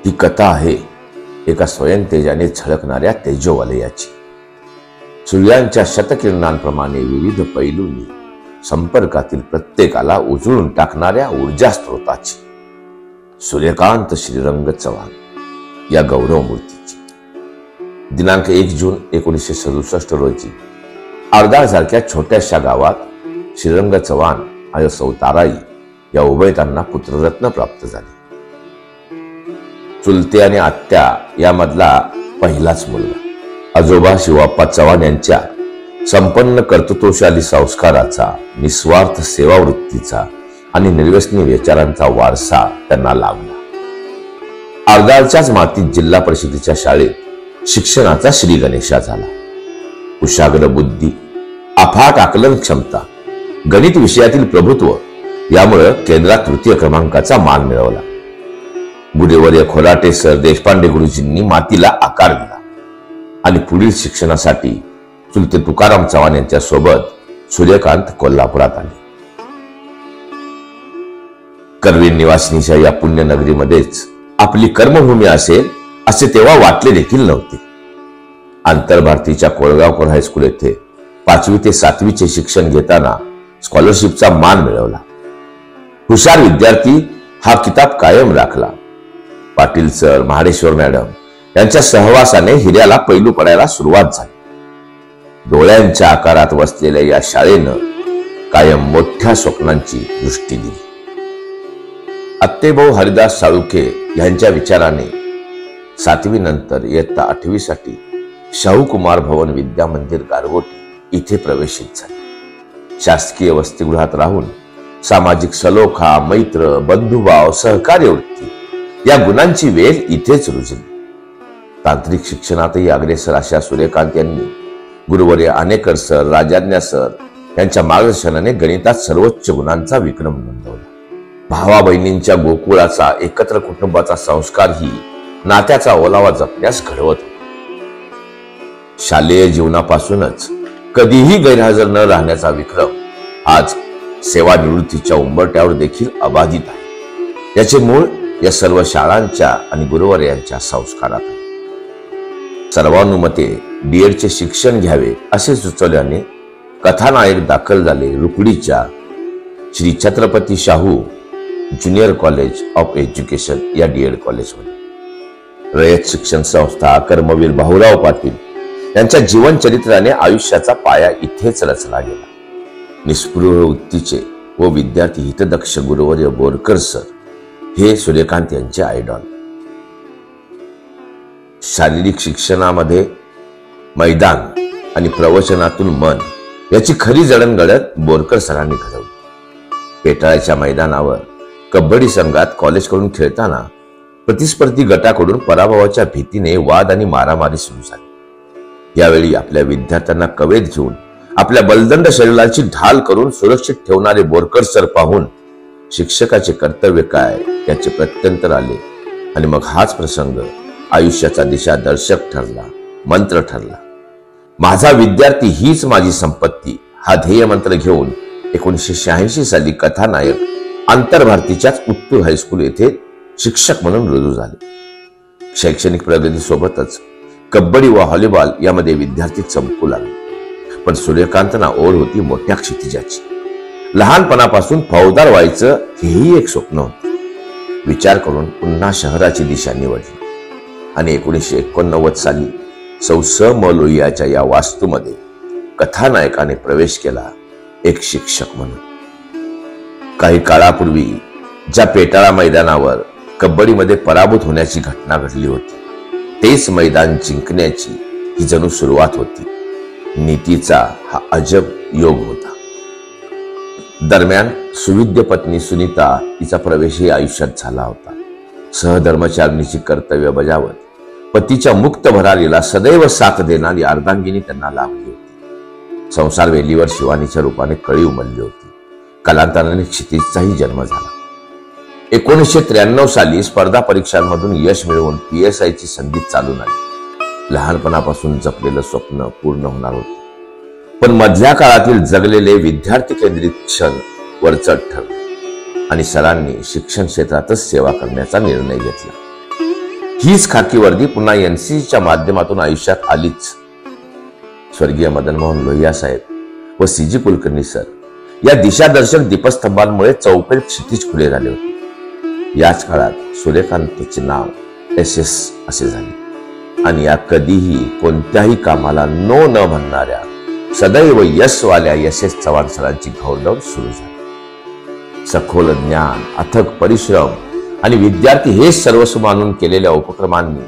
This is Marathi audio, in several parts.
ही कथा आहे एका स्वयंतेजाने झळकणाऱ्या तेजोवलयाची। सूर्यांच्या शतकिरणांप्रमाणे विविध पैलूंनी संपर्कातील प्रत्येकाला उजळून टाकणाऱ्या ऊर्जा स्त्रोताची, सूर्यकांत श्रीरंग चव्हाण या गौरव मूर्तीची। दिनांक 1 जून 1967 रोजी आरदाळ सारख्या छोट्याशा गावात श्रीरंग चव्हाण आणि सौ ताराई या उभयतांना पुत्ररत्न प्राप्त झाले। चुलते आणि आत्या यामधला पहिलाच मुलगा। आजोबा शिवाप्पा चव्हाण यांच्या संपन्न कर्तृत्वशाली संस्काराचा, निस्वार्थ सेवावृत्तीचा आणि निर्व्यसनी विचारांचा वारसा त्यांना लाभला। आरदाळच्याच मातीत जिल्हा परिषदेच्या शाळेत शिक्षणाचा श्री गणेशा झाला। कुशाग्र बुद्धी, अफाट आकलन क्षमता, गणित विषयातील प्रभुत्व यामुळे केंद्रात तृतीय क्रमांकाचा मान मिळवला। गुडेवर्य खोलाटे सर देशपांडे गुरुजींनी मातीला आकार दिला आणि पुढील शिक्षणासाठी चुलते तुकाराम चव्हाण यांच्या सोबत सूर्यकांत कोल्हापुरात आले। करवीर निवासिनीच्या या पुण्यनगरीमध्येच आपली कर्मभूमी असेल असे तेव्हा वाटले देखील नव्हते। आंतरभारतीच्या कोळगावकर हायस्कूल येथे 5वी ते 7वीचे शिक्षण घेताना स्कॉलरशिपचा मान मिळवला। हुशार विद्यार्थी हा किताब कायम राखला। पाटील सर, महाडेश्वर मॅडम यांच्या सहवासाने हिऱ्याला पैलू पडायला सुरुवात झाली। डोळ्यांच्या आकारात वसलेल्या या शाळेनं कायम मोठ्या स्वप्नांची दृष्टी दिली। आत्तेभाऊ हरिदास साळुखे यांच्या विचाराने 7वी नंतर इयत्ता 8वी साठी शाहू कुमार भवन विद्या मंदिर गारगोटी इथे प्रवेशित झाले। शासकीय वसतिगृहात राहून सामाजिक सलोखा, मैत्र, बंधुभाव, सहकार्य वृत्ती या गुणांची वेल इथेच रुजली। तांत्रिक शिक्षणातही अग्रेसर अशा सूर्यकांत यांनी गुरुवर्य आनेकर सर, राजाज्ञा सर यांच्या मार्गदर्शनाने गणितात सर्वोच्च गुणांचा विक्रम नोंदवला। भावा बहिणींच्या गोकुळाचा, एकत्र कुटुंबाचा संस्कार ही नात्याचा ओलावा जपण्यास घडवत होता। शालेय जीवनापासूनच कधीही गैरहजर न राहण्याचा विक्रम आज सेवानिवृत्तीच्या उंबरठ्यावर देखील अबाधित आहे। याचे मूळ या सर्व शाळांच्या आणि गुरुवर्यांच्या संस्कारात आहे। सर्वानुमते बीएडचे शिक्षण घ्यावे असे सुचवल्याने कथानायक दाखल झाले रुकडीच्या Shri Chhatrapati Shahu junior college of education या डीएड कॉलेजमध्ये। रयत शिक्षण संस्था, कर्मवीर भाऊराव पाटील यांच्या जीवन चरित्राने आयुष्याचा पाया इथेच रचला गेला। निस्पृह वृत्तीचे व विद्यार्थी हितदक्ष गुरुवर्य बोरकर सर हे सूर्यकांत यांचे आयडॉल। शारीरिक शिक्षणामध्ये मैदान आणि प्रवचनातून मन याची खरी जडणघडण बोरकर सरांनी घडवली। पेटाळ्याच्या मैदानावर कबड्डी संघात कॉलेजकडून खेळताना प्रतिस्पर्धी गटाकडून पराभवाच्या भीतीने वाद आणि मारामारी सुरू झाली। यावेळी आपल्या विद्यार्थ्यांना कवेत घेऊन आपल्या बलदंड शरीराची ढाल करून सुरक्षित ठेवणारे बोरकर सर पाहून शिक्षकाचे कर्तव्य काय याचे प्रत्यंतर आले आणि मग हाच प्रसंग आयुष्याचा दिशादर्शक ठरला, मंत्र ठरला। माझा विद्यार्थी हीच माझी संपत्ती हा ध्येय मंत्र घेऊन 1986 साली कथानायक आंतरभारतीच्याच उत्तूर हायस्कूल येथे शिक्षक म्हणून रुजू झाले। शैक्षणिक प्रगतीसोबतच कबड्डी व व्हॉलीबॉल यामध्ये विद्यार्थी चमकू लागले। पण सूर्यकांतना ओढ होती मोठ्या क्षितिजाची। लहानपणापासून फौजदार व्हायचं हेही एक स्वप्न होतं। विचार करून पुन्हा शहराची दिशा निवडली आणि 1989 साली सौ स म लोहियाच्या या वास्तूमध्ये कथानायकाने प्रवेश केला एक शिक्षक म्हणून। काही काळापूर्वी ज्या पेटाळा मैदानावर कबड्डीमध्ये पराभूत होण्याची घटना घडली होती तेच मैदान जिंकण्याची ही जणू सुरुवात होती। नीतीचा हा अजब योग होता। दरम्यान सुविद्य पत्नी सुनीता हिचा प्रवेशही आयुष्यात झाला होता। सहधर्मचारिणीची कर्तव्य बजावत पतीच्या मुक्त भरारीला सदैव साथ देणारी अर्धांगिनी त्यांना लाभली होती। संसार वेलीवर शिवानीच्या रूपाने कळी उमलली होती। कालांतराने क्षितिजचाही जन्म झाला। 1993 साली स्पर्धा परीक्षांमधून यश मिळवून PSIची संधी चालून आली। लहानपणापासून जपलेलं स्वप्न पूर्ण होणार होते, पण मधल्या काळातील जगलेले विद्यार्थी केंद्रित क्षण वरचढ ठरले आणि सरांनी शिक्षण क्षेत्रातच सेवा करण्याचा निर्णय घेतला। हीच खाकी वर्दी पुन्हा एनसीसीच्या माध्यमातून आयुष्यात आलीच. स्वर्गीय मदन मोहन लोहिया साहेब व सीजी कुलकर्णी सर या दिशादर्शक दीपस्तंभांमुळे चौफेर क्षितिज खुले झाले होते. याच काळात सूर्यकांतचे नाव SS असे झाले आणि या कधीही कोणत्याही कामाला नो न म्हणणाऱ्या सदैव यशवाल्या SS चव्हाण सरांची घौडदौड सुरू झाली. सखोल ज्ञान, अथक परिश्रम आणि विद्यार्थी हे सर्वस्व मानून केलेल्या उपक्रमांनी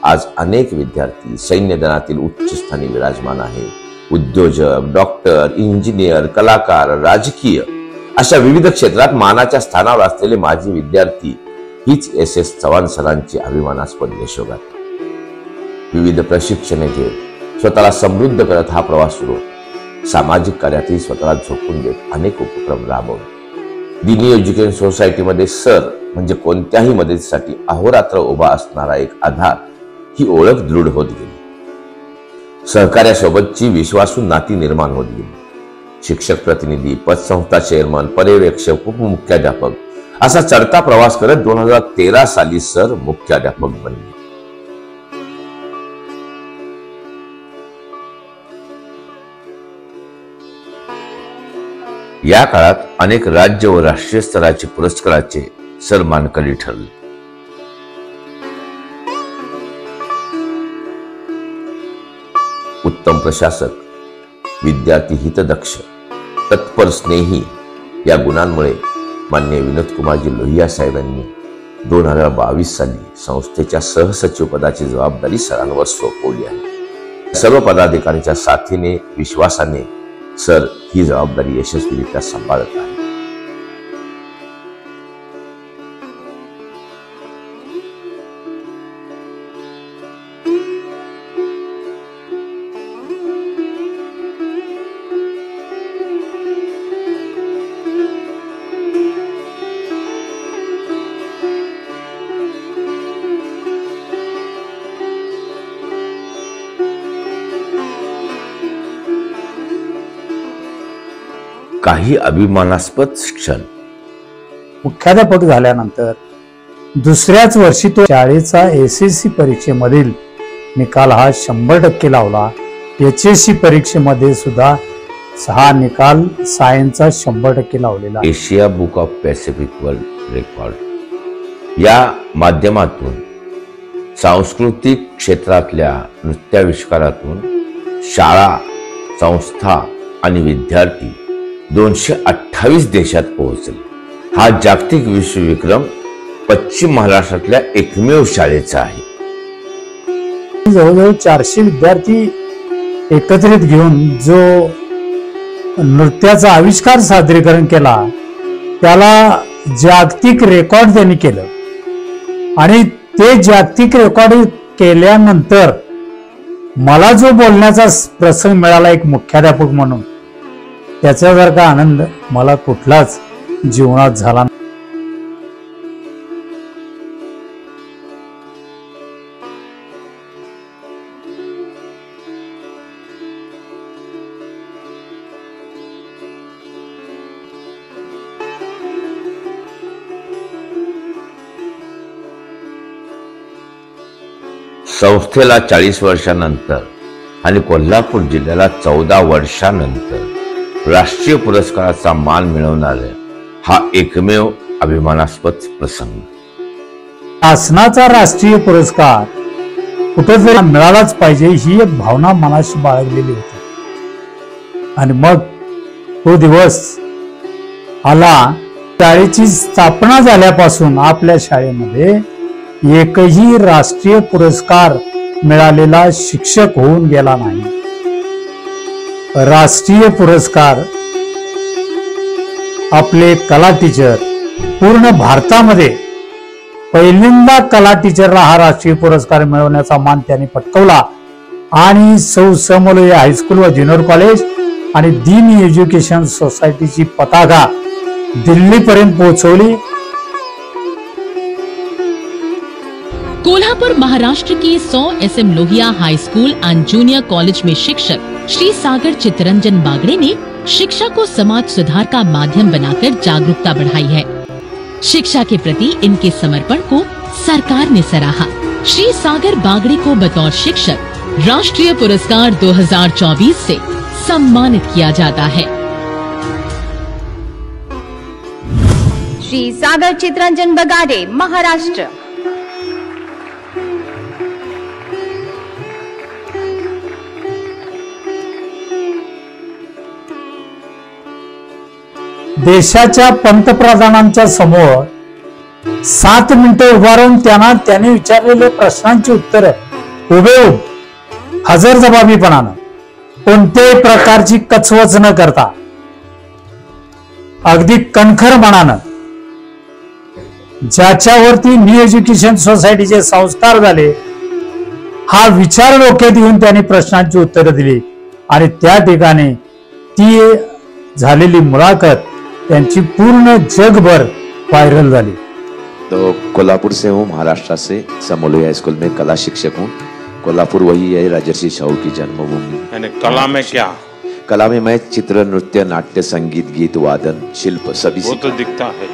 आज अनेक विद्यार्थी सैन्य दलातील उच्च स्थानी विराजमान आहे. उद्योजक, डॉक्टर, इंजिनियर, कलाकार, राजकीय अशा विविध क्षेत्रात मानाच्या स्थानावर असलेले माजी विद्यार्थी हीच SS चव्हाण सरांची अभिमानास्पद यशोगाथा. विविध प्रशिक्षणे घेत स्वतःला समृद्ध करत हा प्रवास सुरू. सामाजिक कार्यातही स्वतःला झोकून देत अनेक उपक्रम राबवले. दिनी एज्युकेशन सोसायटीमध्ये सर म्हणजे कोणत्याही मदतीसाठी अहोरात्र उभा असणारा एक आधार ही ओळख दृढ होत गेली. सहकार्यासोबतची विश्वासू नाती निर्माण होत गेली. शिक्षक प्रतिनिधी, पतसंस्था चेअरमन, पर्यवेक्षक, उपमुख्याध्यापक असा चढता प्रवास करत 2013 साली सर मुख्याध्यापक बनले. या काळात अनेक राज्य व राष्ट्रीय स्तराचे पुरस्काराचे सर मानकरी ठरले. उत्तम प्रशासक, विद्यार्थी हितदक्ष, तत्पर स्नेही या गुणांमुळे माननीय विनोद कुमारजी लोहिया साहेब यांनी 2022 साली संस्थेच्या सहसचिव पदाची जबाबदारी सरांवर सोपवली आहे. सर्व पदाधिकाऱ्यांच्या साथीने, विश्वासाने सर ही जबाबदारी यशस्वीरित्या सांभाळत आहे. काही अभिमानास्पद क्षण. मुख्याध्यापक झाल्यानंतर दुसऱ्याच वर्षी तो शाळेचा SSC परीक्षेमधील निकाल हा 100% लावला. HSC परीक्षेमध्ये सुद्धा हा निकाल सायन्सचा 100% लावलेला. Asia book of Pacific world record या माध्यमातून सांस्कृतिक क्षेत्रातल्या नृत्याविष्कारातून शाळा, संस्था आणि विद्यार्थी 228 देशात पोहोचले. हा जागतिक विश्वविक्रम पश्चिम महाराष्ट्रातल्या एकमेव शाळेचा आहे. जवळजवळ 400 विद्यार्थी एकत्रित घेऊन जो नृत्याचा आविष्कार सादरीकरण केला त्याला जागतिक रेकॉर्ड त्यांनी केलं. आणि ते जागतिक रेकॉर्ड केल्यानंतर मला जो बोलण्याचा प्रसंग मिळाला एक मुख्याध्यापक म्हणून, त्याच्यासारखा आनंद मला कुठलाच जीवनात झाला. संस्थेला 40 वर्षांनंतर आणि कोल्हापूर जिल्ह्याला 14 वर्षांनंतर राष्ट्रीय पुरस्काराचा मान मिळवणारा हा एकमेव अभिमानास्पद प्रसंग. शासनाचा राष्ट्रीय पुरस्कार कुठेतरी मिळालाच पाहिजे ही एक भावना मनाशी बाळगलेली होती. आणि मग तो दिवस आला. शाळेची स्थापना झाल्यापासून आपल्या शाळेमध्ये एकही राष्ट्रीय पुरस्कार मिळालेला शिक्षक होऊन गेला नाही. राष्ट्रीय पुरस्कार आपले कला टीचर, पूर्ण भारतामध्ये पहिल्यांदा कला टीचरला हा राष्ट्रीय पुरस्कार मिळवण्याचा मान त्यांनी पटकावला. आणि सौ समलोया हायस्कूल व ज्युनियर कॉलेज आणि दीनी एज्युकेशन सोसायटीची पताका दिल्लीपर्यंत पोहोचवली. कोल्हापुर महाराष्ट्र की 100 SM लोहिया हाई स्कूल एंड जूनियर कॉलेज में शिक्षक श्री सागर चित्तरंजन बागड़े ने शिक्षा को समाज सुधार का माध्यम बनाकर जागरूकता बढ़ाई है. शिक्षा के प्रति इनके समर्पण को सरकार ने सराहा. श्री सागर बागड़े को बतौर शिक्षक राष्ट्रीय पुरस्कार 2024 से सम्मानित किया जाता है। श्री सागर चित्रंजन बगाड़े, महाराष्ट्र। देशाच्या पंतप्रधानांच्या समोर 7 मिनिटं उभा राहून त्यांनी विचारलेल्या प्रश्नांची उत्तर हुबेहूब हजरजबाबीपणानं कोणत्याही प्रकारची कचवच न करता अगदी कणखर मनानं ज्याच्यावरती न्यू एज्युकेशन सोसायटीचे संस्कार झाले हा विचार डोक्यात घेऊन त्यांनी प्रश्नांची उत्तरं दिली आणि त्या ठिकाणी ती झालेली मुलाखत त्यांची पूर्ण जगभर वायरल झाली। तो कोल्हापुर से हूँ, महाराष्ट्र से। समोलिया स्कूल में कला शिक्षक हूँ। कोल्हापुर वही है राजर्षि शाहू की जन्मभूमि। यानी कला में क्या? कला में मैं चित्र, नृत्य, नाट्य, संगीत, गीत, वादन, शिल्प सभी वो तो दिखता है।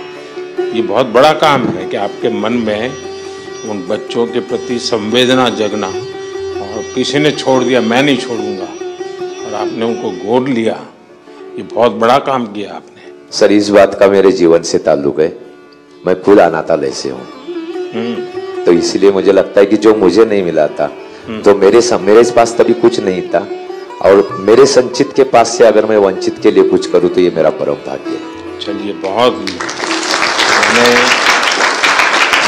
ये बहुत बड़ा काम है कि आपके मन में उन बच्चों के प्रति संवेदना जगना, और किसी ने छोड़ दिया मैं नहीं छोड़ूंगा, और आपने उनको गोद लिया। ये बहुत बड़ा काम किया आपने। सर, इस बात का मेरे जीवन से ताल्लुक है। मैं खुद अनाथालय से हूँ, तो इसलिए मुझे लगता है कि जो मुझे नहीं मिला था तो मेरे पास तभी कुछ नहीं था, और मेरे संचित के पास से अगर मैं वंचित के लिए कुछ करूँ तो ये मेरा परम भाग्य है। चलिए, बहुत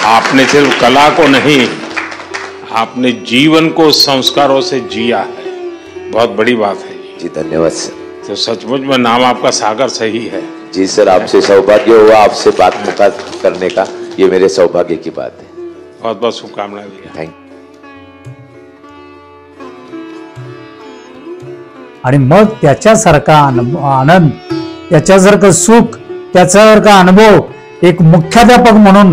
आपने सिर्फ कला को नहीं, आपने जीवन को संस्कारों से जिया है। बहुत बड़ी बात है जी। धन्यवाद सर। तो सचमुच में नाम आपका सागर सही है। जी सर, आपसे सौभाग्य हुआ, आपसे बात करने का, ये मेरे सौभाग्य की बात है। बहुत बहुत शुभकामनाएं भैया। Thank you. आणि मग त्याच्यासारखा आनंद, त्याच्यासारखं सुख, त्याच्यासारखा अनुभव एक मुख्याध्यापक म्हणून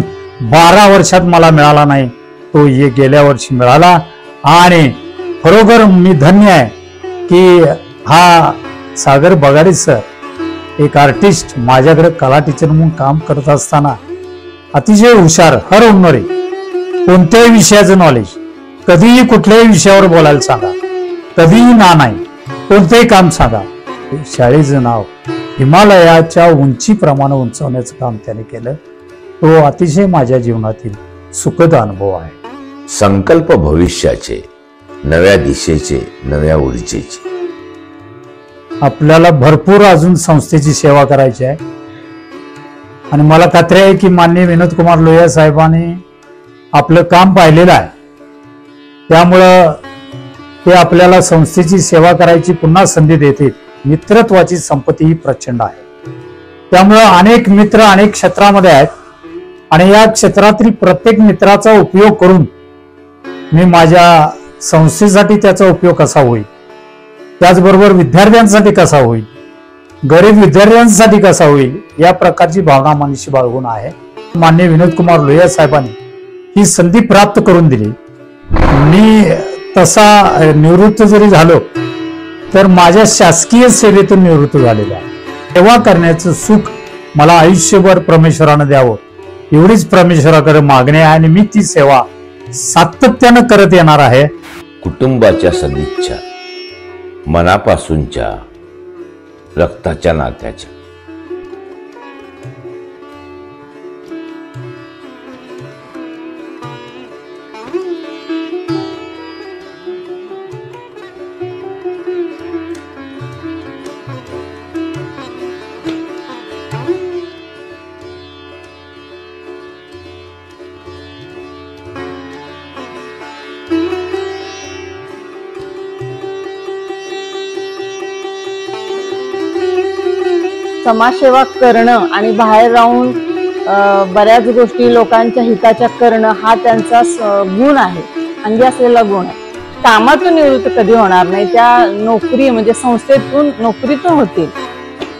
12 वर्षात मला मिळाला नाही, तो ये गेल्या वर्षी मिळाला। आणि खरोखर मी धन्य आहे की हा सागर बगाडे सर, एक आर्टिस्ट, माझ्याकडे कला टीचर म्हणून काम करत असताना अतिशय हुशार, हरहुन्नरी, कोणत्याही विषयाचं नॉलेज, कधीही कुठल्याही विषयावर बोलायला सांगा, कधीही नाही, कोणतेही काम सांगा, शाळेचं नाव हिमालयाच्या उंचीप्रमाणे उंचवण्याचं काम त्याने केलं। तो अतिशय माझ्या जीवनातील सुखद अनुभव आहे। संकल्प भविष्याचे, नव्या दिशेचे, नव्या ऊर्जेचे। आपल्याला भरपूर अजून संस्थेची सेवा करायची आहे आणि मला खात्री आहे की माननीय विनोद कुमार लोहिया साहेबांनी आपलं काम पाहिलेलं आहे, त्यामुळं ते आपल्याला संस्थेची सेवा करायची पुन्हा संधी देतील। मित्रत्वाची संपत्ती ही प्रचंड आहे, त्यामुळं अनेक मित्र अनेक क्षेत्रामध्ये आहेत आणि या क्षेत्रातील प्रत्येक मित्राचा उपयोग करून मी माझ्या संस्थेसाठी त्याचा उपयोग कसा होईल, त्याचबरोबर विद्यार्थ्यांसाठी कसा होईल, गरीब विद्यार्थ्यांसाठी कसा होईल, या प्रकारची भावना मनाशी बाळगून आहे। माननीय विनोद कुमार लोहिया साहेबांनी ही संधी प्राप्त करून दिली। मी तसा निवृत्त जरी झालो तर माझ्या शासकीय सेवेतून निवृत्त झालेलो आहे। सेवा करण्याचं सुख मला आयुष्यभर परमेश्वरानं द्यावं एवढीच परमेश्वराकडे मागणी आहे आणि मी ती सेवा सातत्यानं करत येणार आहे। कुटुंबाच्या सदिच्छा, मनापासूनच्या, रक्ताच्या नात्याच्या। समाजसेवा करणं आणि बाहेर राहून बऱ्याच गोष्टी लोकांच्या हिताच्या करणं हा त्यांचा गुण आहे, अंगी असलेला गुण आहे। कामातून निवृत्त कधी होणार नाही, त्या नोकरी म्हणजे संस्थेतून नोकरीतून होतील,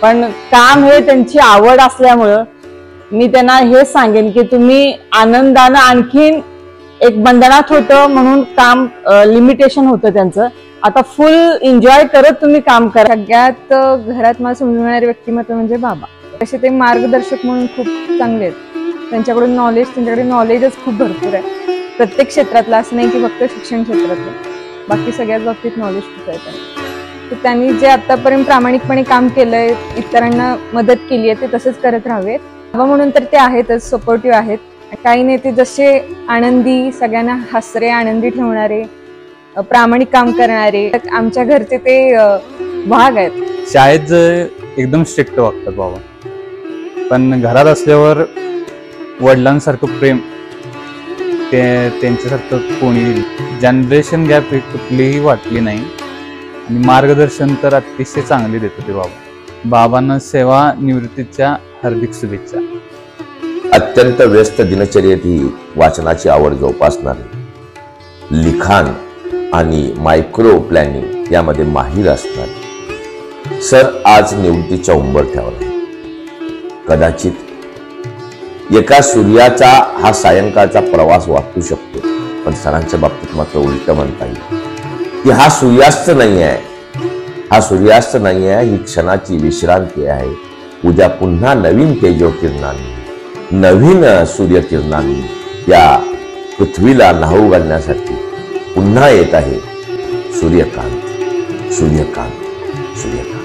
पण काम हे त्यांची आवड असल्यामुळं मी त्यांना हे सांगेन की तुम्ही आनंदानं, आणखीन एक बंधनात होतं म्हणून काम लिमिटेशन होतं त्यांचं, आता फुल एन्जॉय करत तुम्ही काम करा। सगळ्यात घरात मला समजवणारे व्यक्तिमत्व म्हणजे बाबा। तसे ते मार्गदर्शक म्हणून खूप चांगले आहेत, त्यांच्याकडे नॉलेजच खूप भरपूर आहे। प्रत्येक क्षेत्रातलं, असं नाही की फक्त शिक्षण क्षेत्रातलं, बाकी सगळ्याच बाबतीत नॉलेज खूप आहे त्यांना. तर त्यांनी जे आतापर्यंत प्रामाणिकपणे काम केलंय, इतरांना मदत केली आहे, ते तसंच करत राहावेत. बाबा म्हणून तर ते आहेतच, सपोर्टिव्ह आहेत. काही नेते जसे आनंदी, सगळ्यांना हसरे आनंदी ठेवणारे, प्रामाणिक काम करणारे, आमच्या घरचे ते भाग आहेत. शाळेत एकदम स्ट्रिक्ट वागतात बाबा, पण घरात असल्यावर वडिलांसारखं प्रेम ते त्यांच्यासारखं कोणी जनरेशन गॅप कुठलीही वाटली नाही. आणि मार्गदर्शन तर अतिशय चांगले देत होते बाबा. बाबांना सेवा निवृत्तीच्या हार्दिक शुभेच्छा. अत्यंत व्यस्त दिनचर्येतही वाचनाची आवड जोपासणारे, लिखाण आणि मायक्रो प्लॅनिंग यामध्ये माहीर असणारे सर आज निवृत्तीच्या उंबरठ्यावर आहे. कदाचित एका सूर्याचा हा सायंकाळचा प्रवास वाटू शकतो, पण सरांच्या बाबतीत मात्र उलट म्हणता येईल की हा सूर्यास्त नाही आहे, हा सूर्यास्त नाही आहे, ही क्षणाची विश्रांती आहे. उद्या पुन्हा नवीन तेजोकिरणांनी, नवीन सूर्यकिरणांनी या पृथ्वीला न्हाऊ घालण्यासाठी पुन्हा येत आहे सूर्यकांत, सूर्यकांत, सूर्यकांत.